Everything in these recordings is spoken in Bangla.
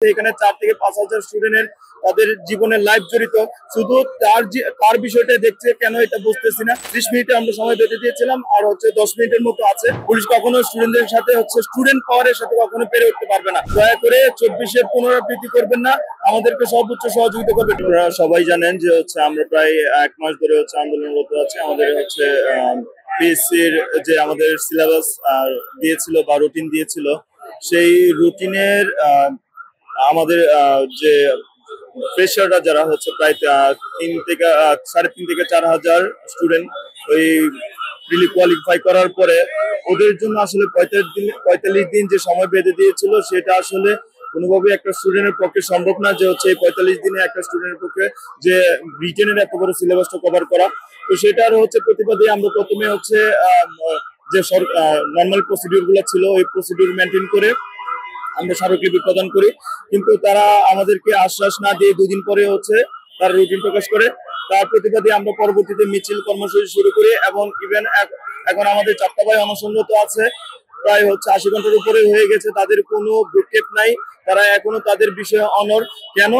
এখানে 4 থেকে 5,000 স্টুডেন্টের তাদের জীবনের লাইফ জড়িত। শুধু তার বিষয়টা দেখছে কেন এটা বুঝতেছি না। 30 মিনিটে আমরা সময় বেঁধে দিয়েছিলাম, আর 10 মিনিটের মতো আছে। পুলিশ কখনো স্টুডেন্টদের সাথে স্টুডেন্ট পাওয়ারের সাথে কখনো পেরে উঠতে পারবে না। দয়া করে 24-এর পুনরাবৃত্তি করবেন না, আমাদেরকে সর্বোচ্চ সহযোগিতা করবেন। আপনারা সবাই জানেন যে আমরা প্রায় 1 মাস ধরে আন্দোলনরত আছি। আমাদের পিএসসির যে আমাদের সিলেবাস দিয়েছিল বা রুটিন দিয়েছিল, সেই রুটিনের আমাদের যে ফ্রেশাররা যারা প্রায় 3,500 থেকে 4,000 স্টুডেন্ট ওই রিলি কোয়ালিফাই করার পরে ওদের জন্য আসলে 45 দিন যে সময় বেঁধে দিয়েছিল, সেটা আসলে কোনোভাবে একটা স্টুডেন্টের পক্ষে সম্ভব না যে এই 45 দিনে একটা স্টুডেন্টের পক্ষে যে ব্রিটেনের এত বড় সিলেবাসটা কভার করা। তো সেটার প্রতিবাদে আমরা প্রথমে যে নর্মাল প্রসিডিউর গুলো ছিল ওই প্রসিডিউর মেনটেন করে আমরা স্মারকলিপি প্রদান করি, কিন্তু তারা আমাদেরকে আশ্বাস না দিয়ে 2 দিন পরে তারা রুটিন প্রকাশ করে। তার প্রতিবাদে আমরা পরবর্তীতে মিছিল কর্মসূচি শুরু করি এবং ইভেন এখন আমাদের 4টা ভাই অনশনরত আছে, প্রায় 80 ঘন্টার উপরে হয়ে গেছে। তাদের কোনো ভ্রুক্ষেপ নাই, তারা এখনো তাদের বিষয়ে অনর। কেন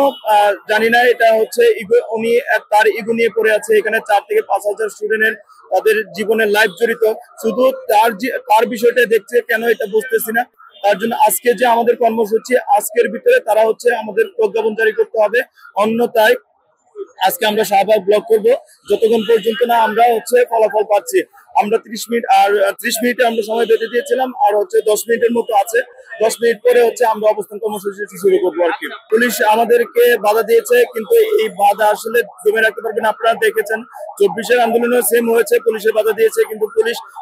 জানি না, এটা উনি তার ইগো নিয়ে পড়ে আছে। এখানে 4 থেকে 5,000 স্টুডেন্টের তাদের জীবনের লাইফ জড়িত। শুধু তার বিষয়টা দেখছে কেন এটা বুঝতেছি না। তার জন্য আজকে যে আমাদের কর্মসূচি, আজকের ভিতরে তারা আমাদের প্রজ্ঞাপন জারি করতে হবে, অন্যথায় আজকে আমরা শাহবাগ ব্লক করব যতক্ষণ পর্যন্ত না আমরা ফলাফল পাচ্ছি। আমরা 30 মিনিটে আমরা সময় বেঁধে দিয়েছিলাম, আর 10 মিনিটের মতো আছে। 10 মিনিট পরে আমরা অবস্থান কর্মসূচি শুরু করবো আর কি। পুলিশ আমাদেরকে বাধা দিয়েছে, কিন্তু এই বাধা আসলে দমে রাখতে পারবে না। আপনারা দেখেছেন 24-এর আন্দোলনেও সেম হয়েছে, পুলিশের বাধা দিয়েছে, কিন্তু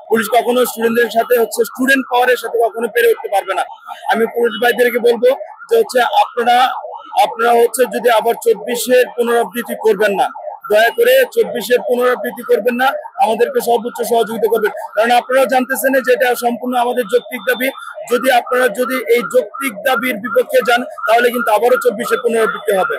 পুলিশ কখনো স্টুডেন্টদের সাথে স্টুডেন্ট পাওয়ারের সাথে কখনো পেরে উঠতে পারবে না। আমি পুলিশ ভাইদেরকে বলবো যে আপনারা যদি আবার 24-এর পুনরাবৃত্তি করবেন না, দয়া করে 24-এর পুনরাবৃত্তি করবেন না, আমাদেরকে সর্বোচ্চ সহযোগিতা করবেন। কারণ আপনারা জানতেছেন যে এটা সম্পূর্ণ আমাদের যৌক্তিক দাবি। আপনারা যদি এই যৌক্তিক দাবির বিপক্ষে যান, তাহলে কিন্তু আবারও 24-এর পুনরাবৃত্তি হবে।